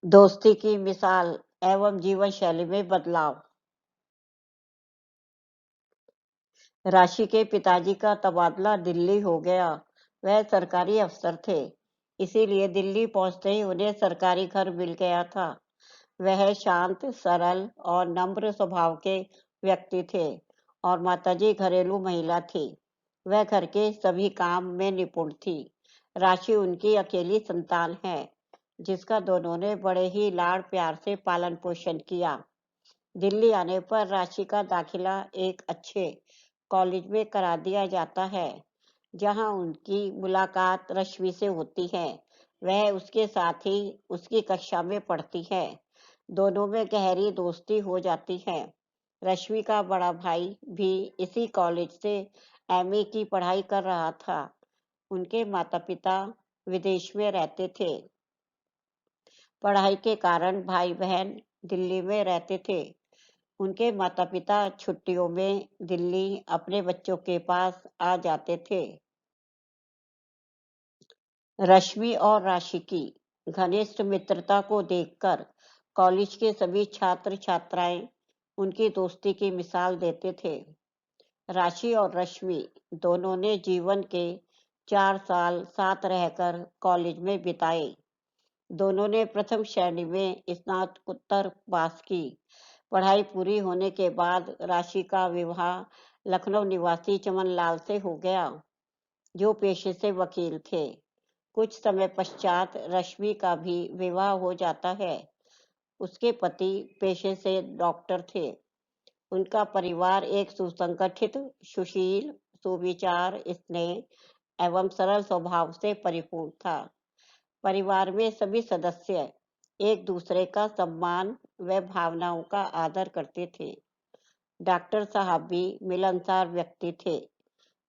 दोस्ती की मिसाल एवं जीवन शैली में बदलाव। राशि के पिताजी का तबादला दिल्ली हो गया। वह सरकारी अफसर थे, इसीलिए दिल्ली पहुंचते ही उन्हें सरकारी घर मिल गया था। वह शांत, सरल और नम्र स्वभाव के व्यक्ति थे और माताजी घरेलू महिला थी। वह घर के सभी काम में निपुण थी। राशि उनकी अकेली संतान है, जिसका दोनों ने बड़े ही लाड़ प्यार से पालन पोषण किया। दिल्ली आने पर राशि का दाखिला एक अच्छे कॉलेज में करा दिया जाता है, जहां उनकी मुलाकात रश्मि से होती है। वह उसके साथ ही उसकी कक्षा में पढ़ती है। दोनों में गहरी दोस्ती हो जाती है। रश्मि का बड़ा भाई भी इसी कॉलेज से एमए की पढ़ाई कर रहा था। उनके माता-पिता विदेश में रहते थे। पढ़ाई के कारण भाई-बहन दिल्ली में रहते थे। उनके माता-पिता छुट्टियों में दिल्ली अपने बच्चों के पास आ जाते थे। रश्मि और राशि की घनिष्ठ मित्रता को देखकर कॉलेज के सभी छात्र-छात्राएं उनकी दोस्ती की मिसाल देते थे। राशि और रश्मि दोनों ने जीवन के 4 साल साथ रहकर कॉलेज में बिताए। दोनों ने प्रथम श्रेणी में स्नातकोत्तर पास की। पढ़ाई पूरी होने के बाद राशि का विवाह लखनऊ निवासी चमनलाल से हो गया, जो पेशे से वकील थे। कुछ समय पश्चात रश्मि का भी विवाह हो जाता है। उसके पति पेशे से डॉक्टर थे। उनका परिवार एक सुसंगठित, सुशील, सुविचार, स्नेह एवं सरल स्वभाव से परिपूर्ण था। परिवार में सभी सदस्य एक दूसरे का सम्मान व भावनाओं का आदर करते थे। डॉक्टर साहब भी मिलनसार व्यक्ति थे।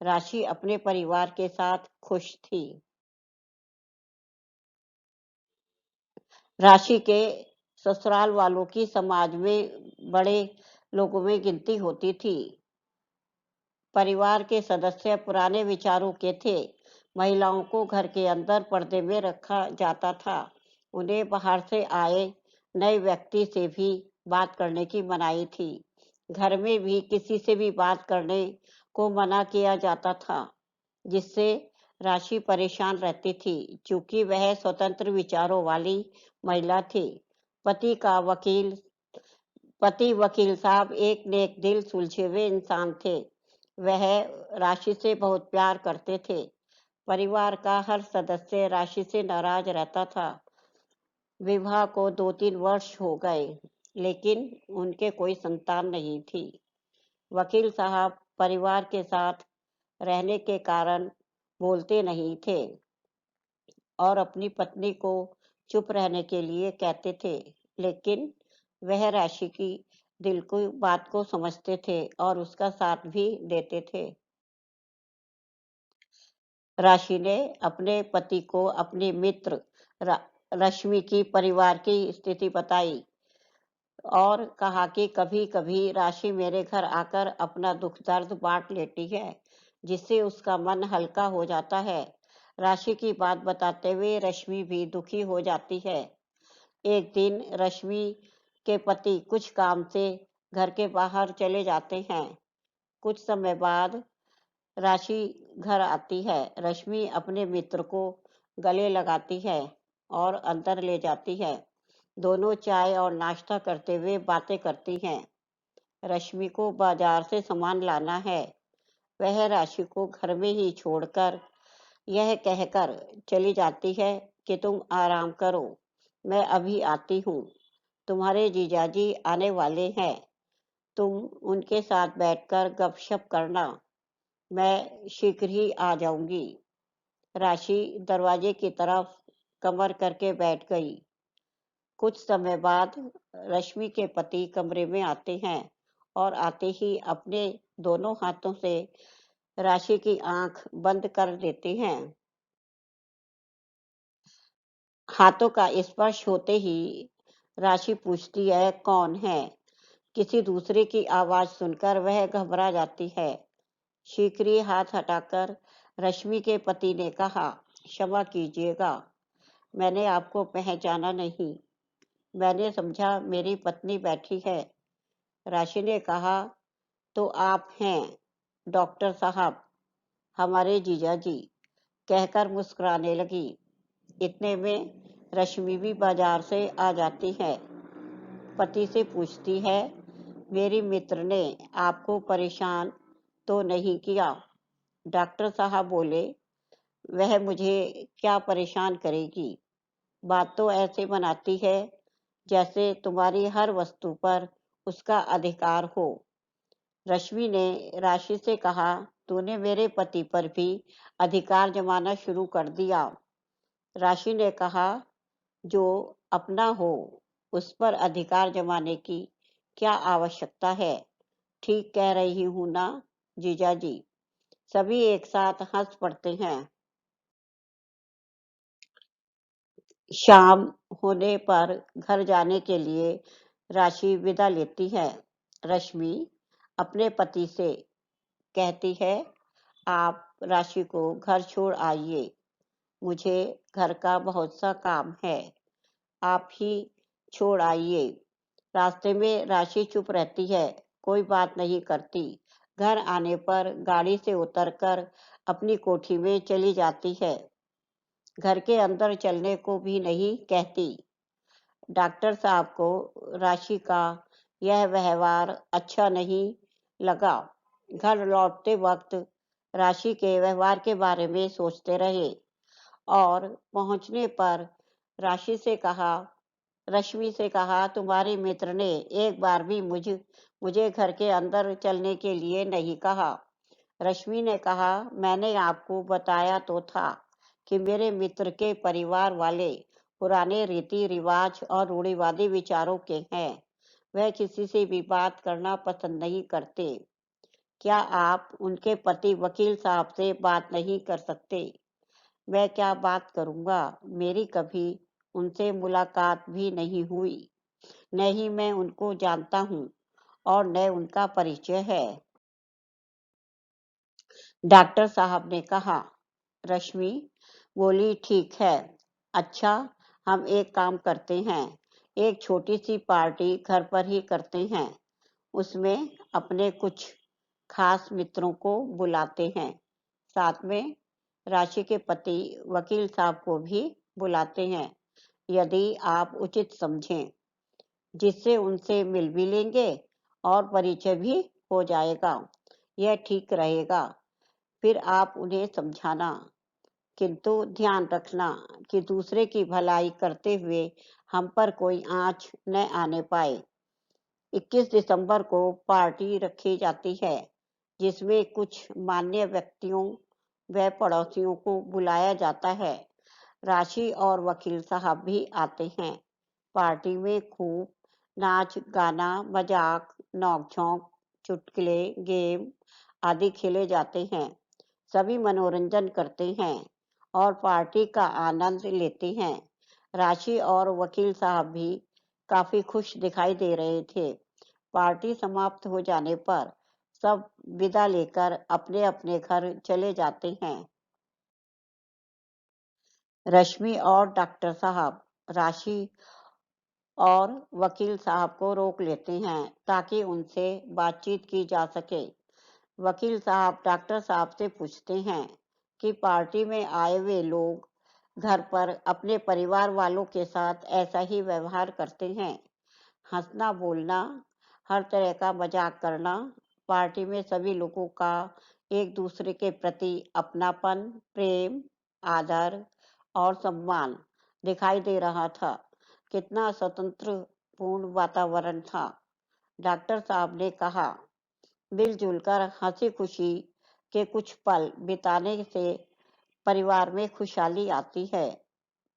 राशि अपने परिवार के साथ खुश थी। राशि के ससुराल वालों की समाज में बड़े लोगों में गिनती होती थी। परिवार के सदस्य पुराने विचारों के थे। महिलाओं को घर के अंदर पर्दे में रखा जाता था। उन्हें बाहर से आए नए व्यक्ति से भी बात करने की मनाही थी। घर में भी किसी से भी बात करने को मना किया जाता था, जिससे राशि परेशान रहती थी, चूंकि वह स्वतंत्र विचारों वाली महिला थी। पति का वकील पति वकील साहब एक नेक दिल सुलझे हुए इंसान थे। वह राशि से बहुत प्यार करते थे। परिवार का हर सदस्य राशि से नाराज रहता था। विवाह को 2-3 वर्ष हो गए, लेकिन उनके कोई संतान नहीं थी। वकील साहब परिवार के साथ रहने के कारण बोलते नहीं थे और अपनी पत्नी को चुप रहने के लिए कहते थे, लेकिन वह राशि की दिल की बात को समझते थे और उसका साथ भी देते थे। राशि ने अपने पति को अपनी मित्र रश्मि की परिवार की स्थिति बताई और कहा कि कभी-कभी राशि मेरे घर आकर अपना दुख दर्द बांट लेती है, जिससे उसका मन हल्का हो जाता है। राशि की बात बताते हुए रश्मि भी दुखी हो जाती है। एक दिन रश्मि के पति कुछ काम से घर के बाहर चले जाते हैं। कुछ समय बाद राशि घर आती है। रश्मि अपने मित्र को गले लगाती है और अंदर ले जाती है। दोनों चाय और नाश्ता करते हुए बातें करती हैं। रश्मि को बाजार से सामान लाना है। वह राशि को घर में ही छोड़कर यह कहकर चली जाती है कि तुम आराम करो, मैं अभी आती हूँ। तुम्हारे जीजाजी आने वाले हैं, तुम उनके साथ बैठकर गपशप करना, मैं शीघ्र ही आ जाऊंगी। राशि दरवाजे की तरफ कमर करके बैठ गई। कुछ समय बाद रश्मि के पति कमरे में आते हैं और आते ही अपने दोनों हाथों से राशि की आंख बंद कर देते हैं। हाथों का स्पर्श होते ही राशि पूछती है, कौन है? किसी दूसरे की आवाज सुनकर वह घबरा जाती है। शीघ्र ही हाथ हटाकर रश्मि के पति ने कहा, क्षमा कीजिएगा, मैंने आपको पहचाना नहीं। मैंने समझा मेरी पत्नी बैठी है। राशि ने कहा, तो आप हैं डॉक्टर साहब, हमारे जीजाजी, कहकर मुस्कुराने लगी। इतने में रश्मि भी बाजार से आ जाती है। पति से पूछती है, मेरी मित्र ने आपको परेशान तो नहीं किया? डॉक्टर साहब बोले, वह मुझे क्या परेशान करेगी? बात तो ऐसे बनाती है जैसे तुम्हारी हर वस्तु पर उसका अधिकार हो। रश्मि ने राशि से कहा, तूने मेरे पति पर भी अधिकार जमाना शुरू कर दिया। राशि ने कहा, जो अपना हो उस पर अधिकार जमाने की क्या आवश्यकता है? ठीक कह रही हूं ना जीजाजी? सभी एक साथ हंस पड़ते हैं। शाम होने पर घर जाने के लिए राशि विदा लेती है। रश्मि अपने पति से कहती है, आप राशि को घर छोड़ आइए, मुझे घर का बहुत सा काम है, आप ही छोड़ आइए। रास्ते में राशि चुप रहती है, कोई बात नहीं करती। घर आने पर गाड़ी से उतरकर अपनी कोठी में चली जाती है। घर के अंदर चलने को भी नहीं कहती। डॉक्टर साहब को राशि का यह व्यवहार अच्छा नहीं लगा। घर लौटते वक्त राशि के व्यवहार के बारे में सोचते रहे और पहुंचने पर राशि से कहा रश्मि से कहा, तुम्हारे मित्र ने एक बार भी मुझे घर के अंदर चलने के लिए नहीं कहा। रश्मि ने कहा, मैंने आपको बताया तो था कि मेरे मित्र के परिवार वाले पुराने रीति रिवाज और रूढ़िवादी विचारों के हैं। वह किसी से भी बात करना पसंद नहीं करते। क्या आप उनके पति वकील साहब से बात नहीं कर सकते? मैं क्या बात करूंगा, मेरी कभी उनसे मुलाकात भी नहीं हुई, न ही मैं उनको जानता हूँ और न उनका परिचय है। डॉक्टर साहब ने कहा। रश्मि बोली, ठीक है, अच्छा, हम एक काम करते हैं, एक छोटी सी पार्टी घर पर ही करते हैं, उसमें अपने कुछ खास मित्रों को बुलाते हैं, साथ में राशि के पति वकील साहब को भी बुलाते हैं, यदि आप उचित समझें, जिससे उनसे मिल भी लेंगे और परिचय भी हो जाएगा। यह ठीक रहेगा। फिर आप उन्हें समझाना, किंतु ध्यान रखना कि दूसरे की भलाई करते हुए हम पर कोई आंच न आने पाए। 21 दिसंबर को पार्टी रखी जाती है, जिसमें कुछ मान्य व्यक्तियों व पड़ोसियों को बुलाया जाता है। राशि और वकील साहब भी आते हैं। पार्टी में खूब नाच गाना, मजाक, नोक-झोंक, चुटकुले, गेम आदि खेले जाते हैं। सभी मनोरंजन करते हैं और पार्टी का आनंद लेते हैं। राशि और वकील साहब भी काफी खुश दिखाई दे रहे थे। पार्टी समाप्त हो जाने पर सब विदा लेकर अपने अपने घर चले जाते हैं। रश्मि और डॉक्टर साहब राशि और वकील साहब को रोक लेते हैं ताकि उनसे बातचीत की जा सके। वकील साहब डॉक्टर साहब से पूछते हैं कि पार्टी में आए हुए लोग घर पर अपने परिवार वालों के साथ ऐसा ही व्यवहार करते हैं? हंसना बोलना, हर तरह का मजाक करना, पार्टी में सभी लोगों का एक दूसरे के प्रति अपनापन, प्रेम, आदर और सम्मान दिखाई दे रहा था। कितना स्वतंत्र पूर्ण वातावरण था। डॉक्टर साहब ने कहा, मिलजुल कर हंसी खुशी के कुछ पल बिताने से परिवार में खुशहाली आती है।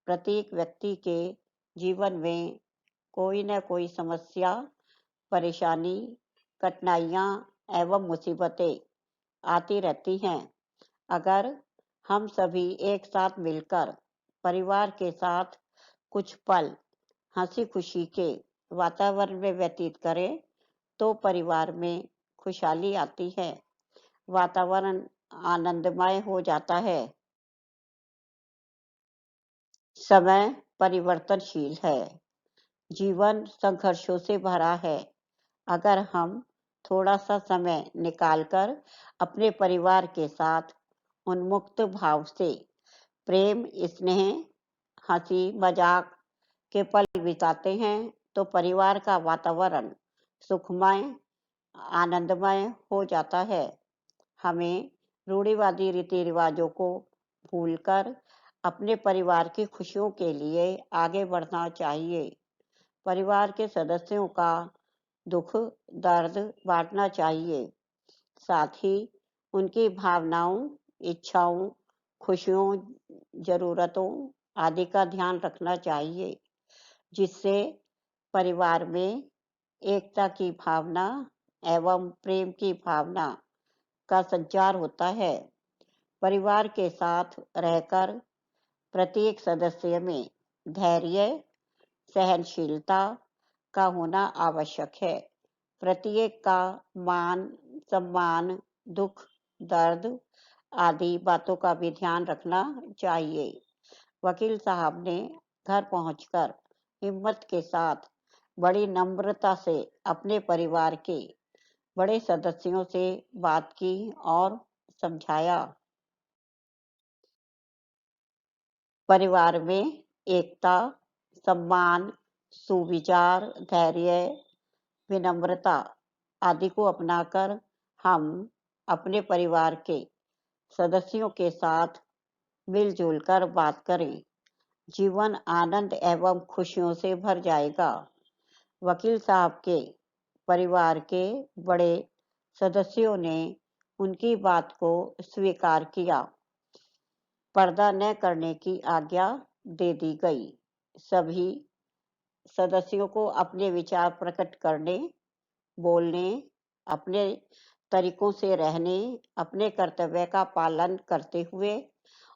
प्रत्येक व्यक्ति के जीवन में कोई न कोई समस्या, परेशानी, कठिनाइयाँ एवं मुसीबतें आती रहती हैं। अगर हम सभी एक साथ मिलकर परिवार के साथ कुछ पल हंसी खुशी के वातावरण में व्यतीत करें तो परिवार में खुशहाली आती है, वातावरण आनंदमय हो जाता है। समय परिवर्तनशील है, जीवन संघर्षों से भरा है। अगर हम थोड़ा-सा समय निकालकर अपने परिवार के साथ उन्मुक्त भाव से प्रेम, स्नेह, हँसी-मज़ाक के पल बिताते हैं, तो परिवार का वातावरण सुखमय, आनंदमय हो जाता है। हमें रूढ़िवादी रीति-रिवाजों को भूलकर अपने परिवार की खुशियों के लिए आगे बढ़ना चाहिए। परिवार के सदस्यों का दुख, दर्द बाँटना चाहिए। साथ ही उनकी भावनाओं, इच्छाओं, खुशियों, ज़रूरतों आदि का ध्यान रखना चाहिए, जिससे परिवार में एकता की भावना एवं प्रेम की भावना का संचार होता है। परिवार के साथ रहकर प्रत्येक सदस्य में धैर्य, सहनशीलता का होना आवश्यक है। प्रत्येक का मान, सम्मान, दुख, दर्द आदि बातों का भी ध्यान रखना चाहिए। वकील साहब ने घर पहुंचकर हिम्मत के साथ बड़ी नम्रता से अपने परिवार के बड़े सदस्यों से बात की और समझाया। परिवार में एकता, सम्मान, सुविचार, धैर्य, विनम्रता आदि को अपनाकर हम अपने परिवार के सदस्यों के साथ मिलजुल कर बात करें। जीवन आनंद एवं खुशियों से भर जाएगा। वकील साहब के परिवार के बड़े सदस्यों ने उनकी बात को स्वीकार किया। पर्दा न करने की आज्ञा दे दी गई। सभी सदस्यों को अपने विचार प्रकट करने, बोलने, अपने तरीकों से रहने, अपने कर्तव्य का पालन करते हुए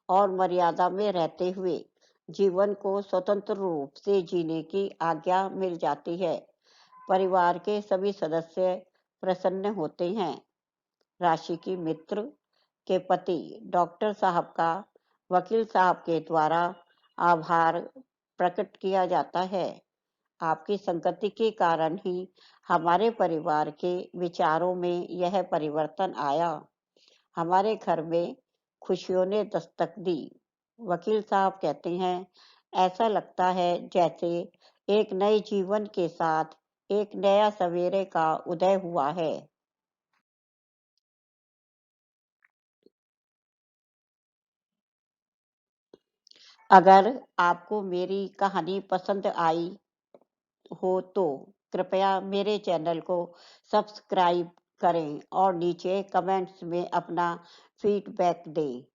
और मर्यादा में रहते हुए जीवन को स्वतंत्र रूप से जीने की आज्ञा मिल जाती है। परिवार के सभी सदस्य प्रसन्न होते हैं। राशि की मित्र के पति डॉक्टर साहब का वकील साहब के द्वारा आभार प्रकट किया जाता है। आपकी संगति के कारण ही हमारे परिवार के विचारों में यह परिवर्तन आया। हमारे घर में खुशियों ने दस्तक दी। वकील साहब कहते हैं, ऐसा लगता है जैसे एक नए जीवन के साथ एक नया सवेरे का उदय हुआ है। अगर आपको मेरी कहानी पसंद आई हो तो कृपया मेरे चैनल को सब्सक्राइब करें और नीचे कमेंट्स में अपना फीडबैक दें।